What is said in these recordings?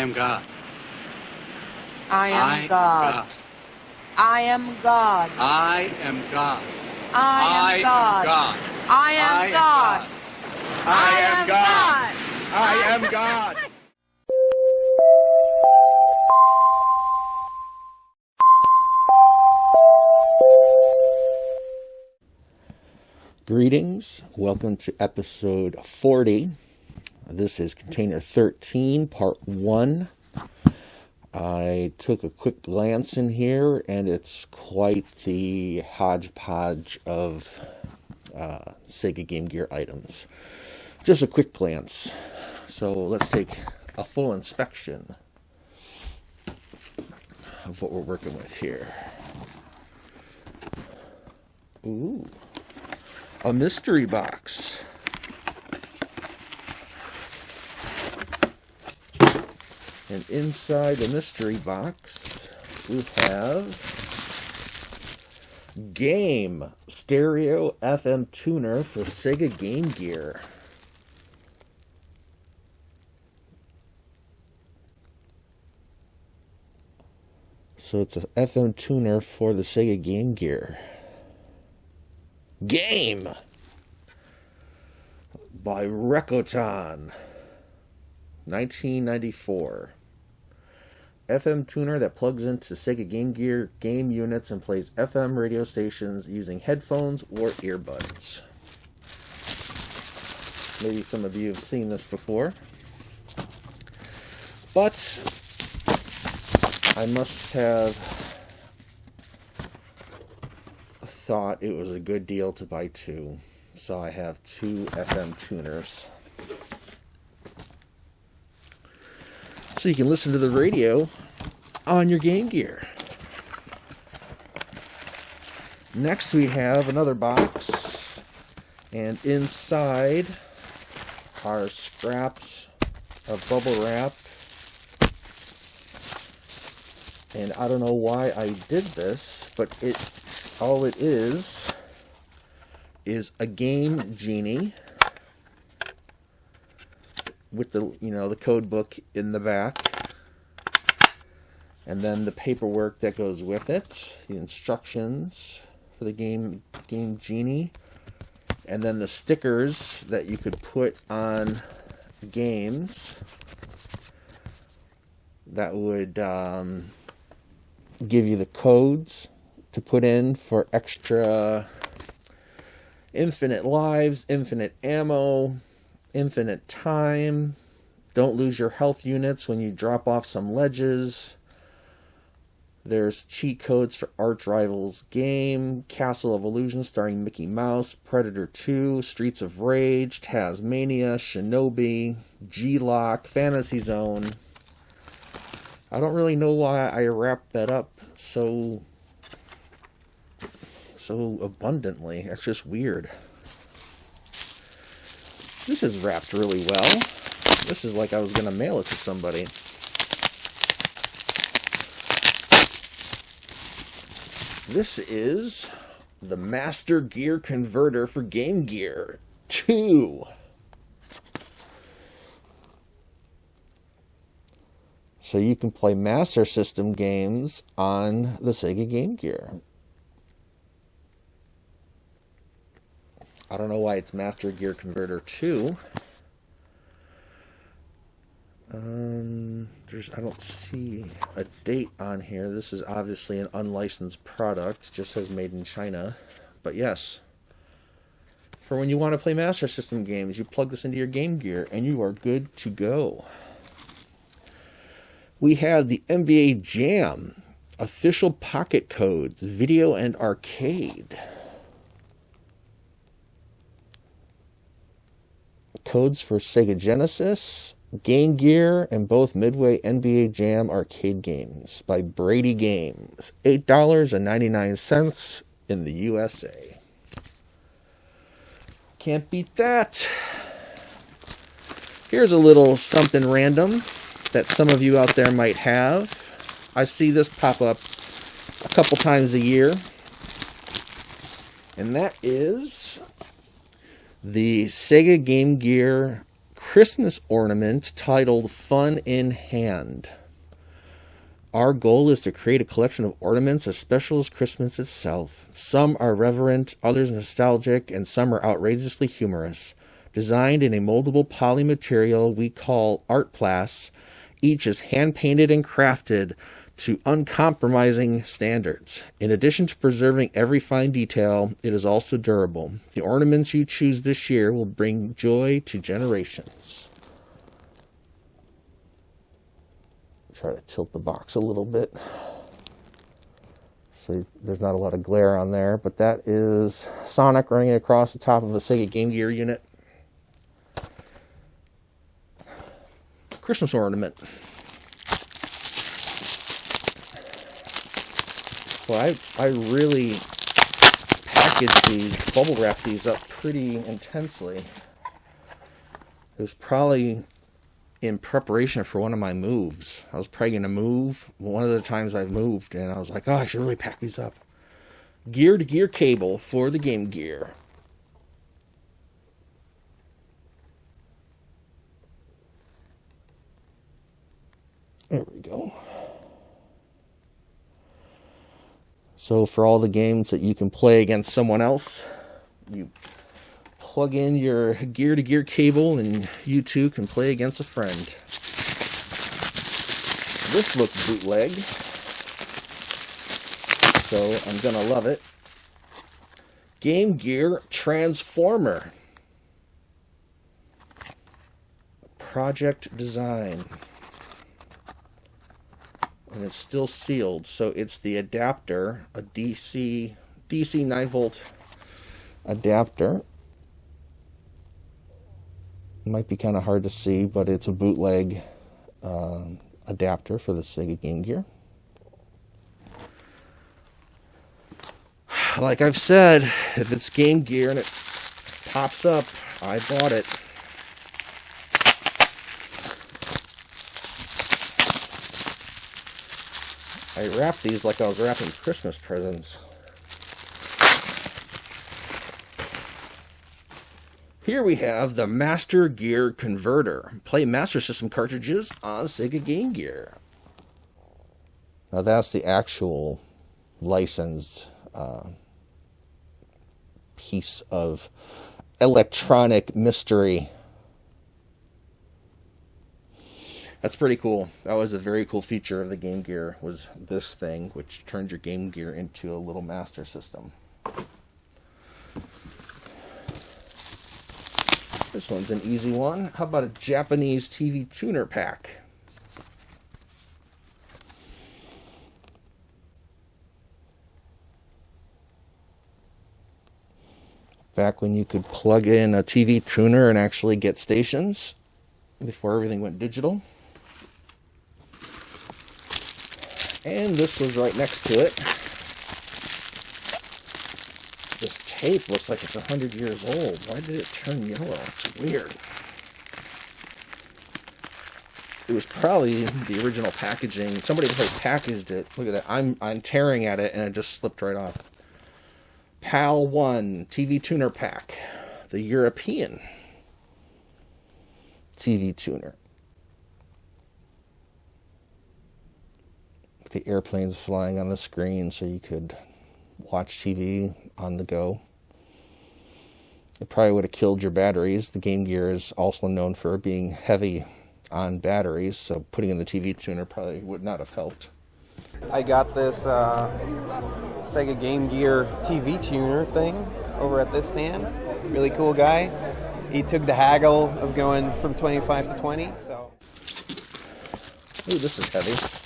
am God. I am God. I am God. I am God. I am God. I am God. I am God. I am God. Greetings. Welcome to episode 40. This is container 13, part 1. I took a quick glance in here, and it's quite the hodgepodge of Sega Game Gear items. Just a quick glance. So let's take a full inspection of what we're working with here. Ooh, a mystery box. And inside the mystery box, we have Game Stereo FM Tuner for Sega Game Gear. So it's a FM tuner for the Sega Game Gear. Game! By Recoton. 1994. FM tuner that plugs into Sega Game Gear game units and plays FM radio stations using headphones or earbuds. Maybe some of you have seen this before. But I must have thought it was a good deal to buy two. So I have two FM tuners. So you can listen to the radio on your Game Gear. Next we have another box, and inside are scraps of bubble wrap. And I don't know why I did this, but all it is a Game Genie with the code book in the back, and then the paperwork that goes with it, the instructions for the Game Genie, and then the stickers that you could put on games that would give you the codes to put in for extra infinite lives, infinite ammo, infinite time. Don't lose your health units when you drop off some ledges. There's cheat codes for Arch Rivals Game, Castle of Illusion starring Mickey Mouse, Predator 2, Streets of Rage, Tasmania, Shinobi, G-Lock, Fantasy Zone. I don't really know why I wrapped that up so abundantly. It's just weird. This is wrapped really well. This is like I was going to mail it to somebody. This is the Master Gear Converter for Game Gear 2. So you can play Master System games on the Sega Game Gear. I don't know why it's Master Gear Converter 2. I don't see a date on here. This is obviously an unlicensed product. It just says made in China. But yes, for when you want to play Master System games, you plug this into your Game Gear and you are good to go. We have the NBA Jam official pocket codes, video and arcade. Codes for Sega Genesis, Game Gear, and both Midway NBA Jam arcade games by Brady Games. $8.99 in the USA. Can't beat that. Here's a little something random that some of you out there might have. I see this pop up a couple times a year. And that is the Sega Game Gear Christmas ornament titled Fun in Hand. Our goal is to create a collection of ornaments as special as Christmas itself. Some are reverent, others nostalgic, and some are outrageously humorous. Designed in a moldable poly material we call art plas, each is hand-painted and crafted to uncompromising standards. In addition to preserving every fine detail, it is also durable. The ornaments you choose this year will bring joy to generations. Try to tilt the box a little bit so there's not a lot of glare on there, but that is Sonic running across the top of a Sega Game Gear unit. Christmas ornament. Well, I really packaged these, bubble wrapped these up pretty intensely. It was probably in preparation for one of my moves. I was probably going to move one of the times I've moved, and I was like, oh, I should really pack these up. Gear-to-gear cable for the Game Gear. There we go. So for all the games that you can play against someone else, you plug in your gear-to-gear cable and you too can play against a friend. This looks bootleg, so I'm gonna love it. Game Gear Transformer. Project design. And it's still sealed, so it's the adapter, a DC 9-volt adapter. It might be kind of hard to see, but it's a bootleg adapter for the Sega Game Gear. Like I've said, if it's Game Gear and it pops up, I bought it. I wrapped these like I was wrapping Christmas presents. Here we have the Master Gear Converter. Play Master System cartridges on Sega Game Gear. Now that's the actual licensed piece of electronic mystery. That's pretty cool. That was a very cool feature of the Game Gear, was this thing, which turned your Game Gear into a little Master System. This one's an easy one. How about a Japanese TV tuner pack? Back when you could plug in a TV tuner and actually get stations before everything went digital. And this was right next to it. This tape looks like it's 100 years old. Why did it turn yellow? It's weird. It was probably the original packaging. Somebody probably packaged it. Look at that. I'm tearing at it and it just slipped right off. PAL 1 TV tuner pack. The European TV tuner. The airplanes flying on the screen so you could watch TV on the go. It probably would have killed your batteries. The Game Gear is also known for being heavy on batteries, so putting in the TV tuner probably would not have helped. I got this Sega Game Gear TV tuner thing over at this stand. Really cool guy. He took the haggle of going from 25 to 20. So. Ooh, this is heavy.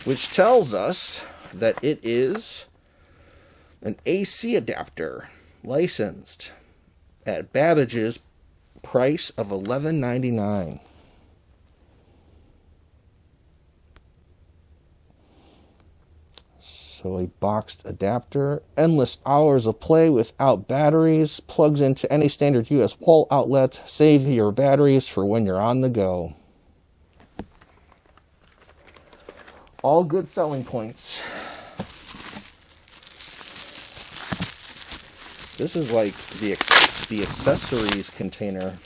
Which tells us that it is an AC adapter, licensed at Babbage's price of $11.99. So a boxed adapter, endless hours of play without batteries, plugs into any standard US wall outlet, save your batteries for when you're on the go. All good selling points. This is like the accessories container.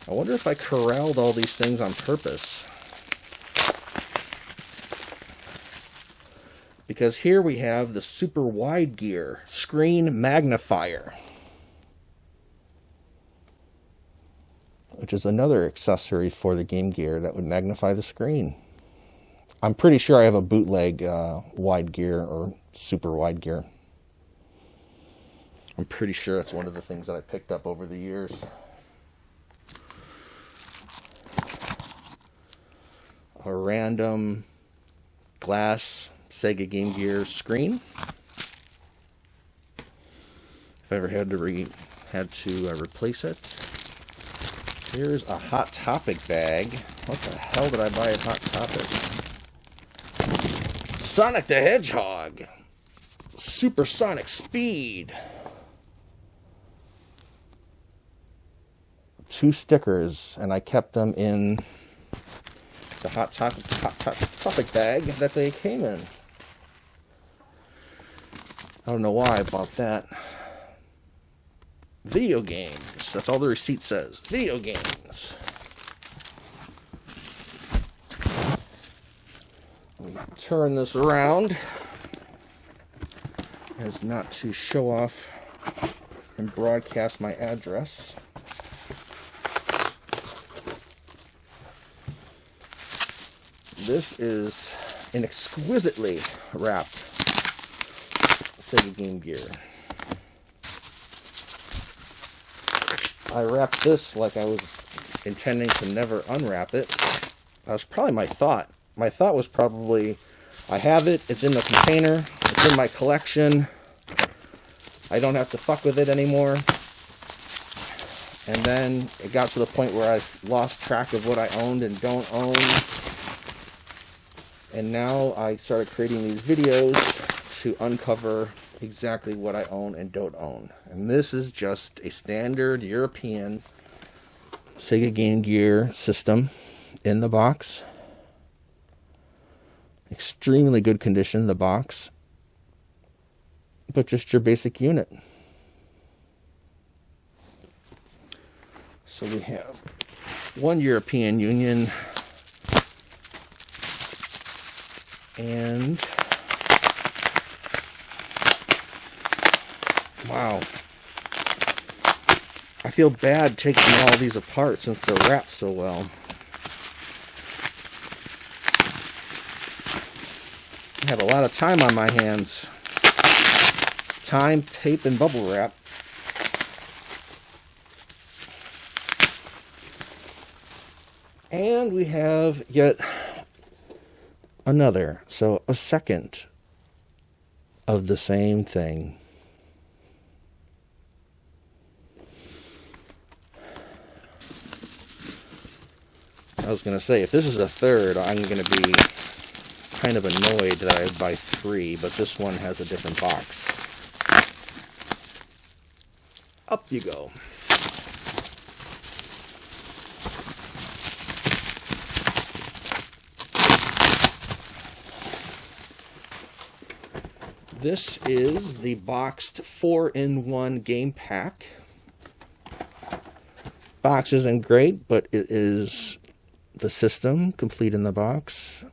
I wonder if I corralled all these things on purpose. Because here we have the super wide gear screen magnifier, which is another accessory for the Game Gear that would magnify the screen. I'm pretty sure I have a bootleg wide gear or super wide gear. I'm pretty sure it's one of the things that I picked up over the years. A random glass Sega Game Gear screen. If I ever had to replace it. Here's a Hot Topic bag. What the hell did I buy at Hot Topic? Sonic the Hedgehog. Supersonic speed. 2 stickers, and I kept them in the Hot Topic bag that they came in. I don't know why I bought that. Video games. That's all the receipt says. Video games. Let me turn this around as not to show off and broadcast my address. This is an exquisitely wrapped Sega Game Gear. I wrapped this like I was intending to never unwrap it. That was probably my thought. My thought was probably, I have it, it's in the container, it's in my collection, I don't have to fuck with it anymore. And then it got to the point where I lost track of what I owned and don't own. And now I started creating these videos to uncover exactly what I own and don't own. And this is just a standard European Sega Game Gear system in the box. Extremely good condition, the box. But just your basic unit. So we have one European Union and wow, I feel bad taking all these apart since they're wrapped so well. I have a lot of time on my hands. Time, tape, and bubble wrap. And we have yet another, so a second of the same thing. I was going to say, if this is a third, I'm going to be kind of annoyed that I buy 3, but this one has a different box. Up you go. This is the boxed 4-in-1 game pack. Box isn't great, but it is the system complete in the box.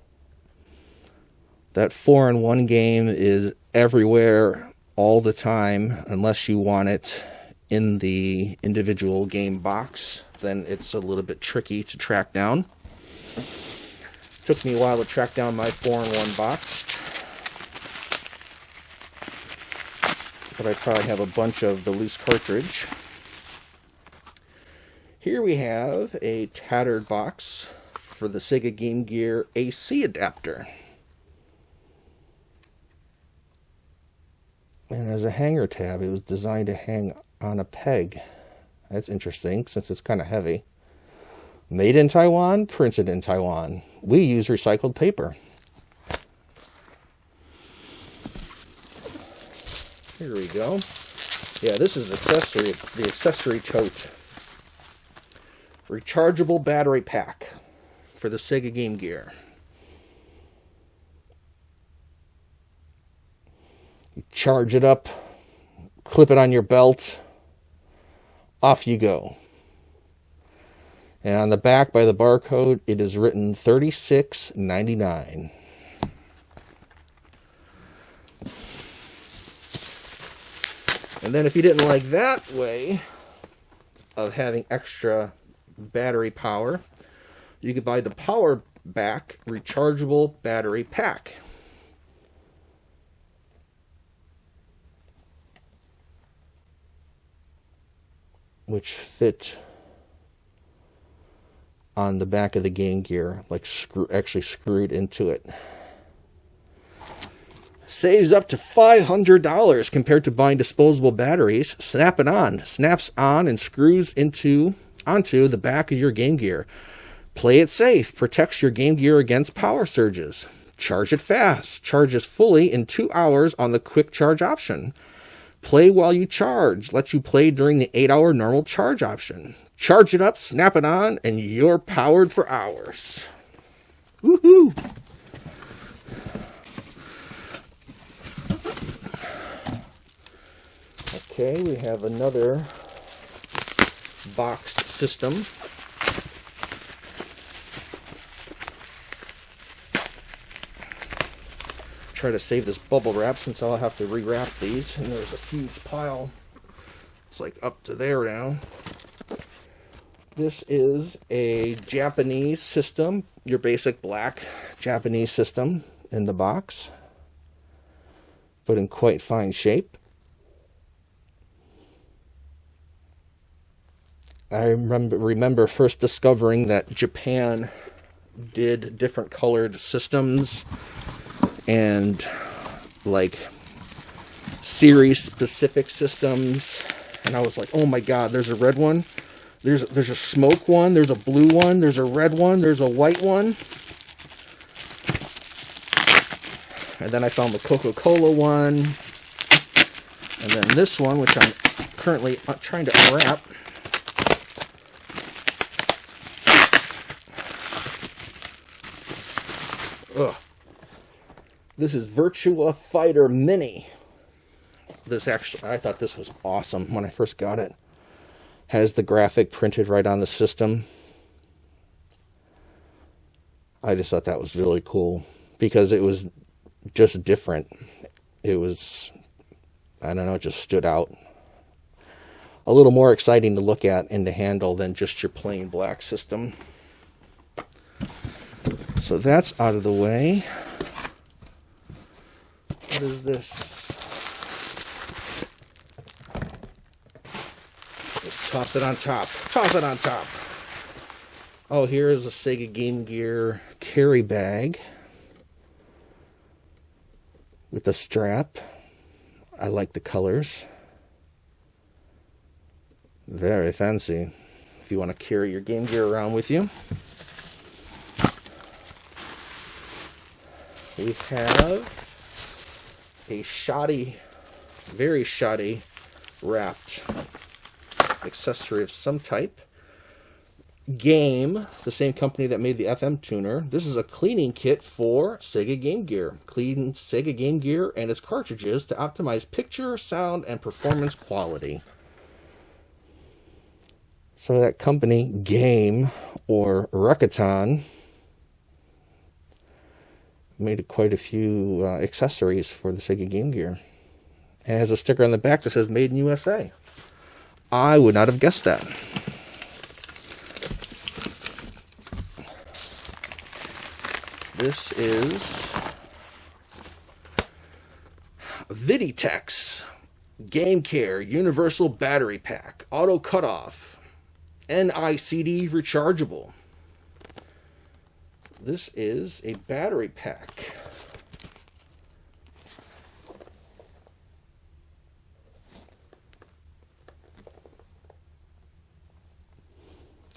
That 4-in-1 game is everywhere all the time, unless you want it in the individual game box. Then it's a little bit tricky to track down. Took me a while to track down my 4-in-1 box. But I probably have a bunch of the loose cartridge. Here we have a tattered box for the Sega Game Gear AC adapter. And as a hanger tab, it was designed to hang on a peg. That's interesting, since it's kind of heavy. Made in Taiwan, printed in Taiwan. We use recycled paper. Here we go. Yeah, this is accessory, the accessory tote. Rechargeable battery pack for the Sega Game Gear. You charge it up clip it on your belt, off you go. And on the back by the barcode, it is written $36.99. And then if you didn't like that way of having extra battery power, you could buy the Power Back Rechargeable Battery Pack. Which fit on the back of the Game Gear, like actually screwed into it. Saves up to $500 compared to buying disposable batteries. Snap it on. Snaps on and screws onto the back of your Game Gear. Play it safe. Protects your Game Gear against power surges. Charge it fast. Charges fully in 2 hours on the quick charge option. Play while you charge. Lets you play during the 8-hour normal charge option. Charge it up, snap it on, and you're powered for hours. Woohoo! Okay, we have another boxed system. Try to save this bubble wrap since I'll have to rewrap these, and there's a huge pile. It's like up to there now. This is a Japanese system, your basic black Japanese system in the box, but in quite fine shape. I remember first discovering that Japan did different colored systems and like series specific systems, and I was like, oh my god, there's a red one, there's a smoke one, there's a blue one, there's a red one, there's a white one. And then I found the Coca-Cola one, and then this one, which I'm currently trying to unwrap. Ugh. This is Virtua Fighter Mini. This actually, I thought this was awesome when I first got it. Has the graphic printed right on the system. I just thought that was really cool because it was just different. It was, I don't know, it just stood out. A little more exciting to look at and to handle than just your plain black system. So that's out of the way. What is this? Let's toss it on top. Toss it on top. Oh, here is a Sega Game Gear carry bag with a strap. I like the colors. Very fancy. If you want to carry your Game Gear around with you. We have a shoddy, very shoddy wrapped accessory of some type. Game, the same company that made the FM tuner. This is a cleaning kit for Sega Game Gear. Clean Sega Game Gear and its cartridges to optimize picture, sound, and performance quality. So that company, Game, or Rakaton, made quite a few accessories for the Sega Game Gear. And it has a sticker on the back that says Made in USA. I would not have guessed that. This is Viditex Game Care Universal Battery Pack Auto Cutoff NICD Rechargeable. This is a battery pack.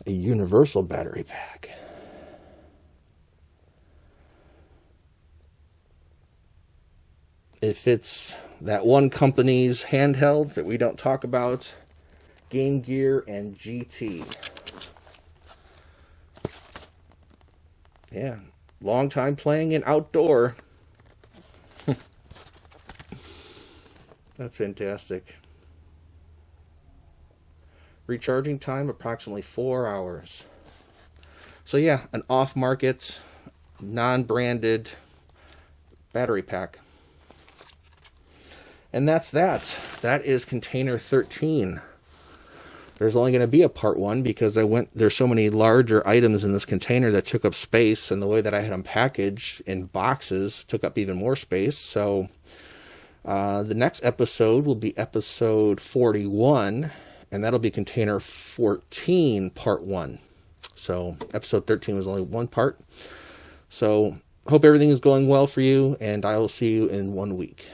A universal battery pack. It fits that one company's handheld that we don't talk about, Game Gear and GT. Yeah, long time playing in outdoor. That's fantastic. Recharging time, approximately 4 hours. So yeah, an off-market, non-branded battery pack. And that's that. That is container 13. There's only going to be a part 1 because there's so many larger items in this container that took up space, and the way that I had them packaged in boxes took up even more space. So the next episode will be episode 41, and that'll be container 14 part 1. So episode 13 was only 1 part. So hope everything is going well for you, and I will see you in 1 week.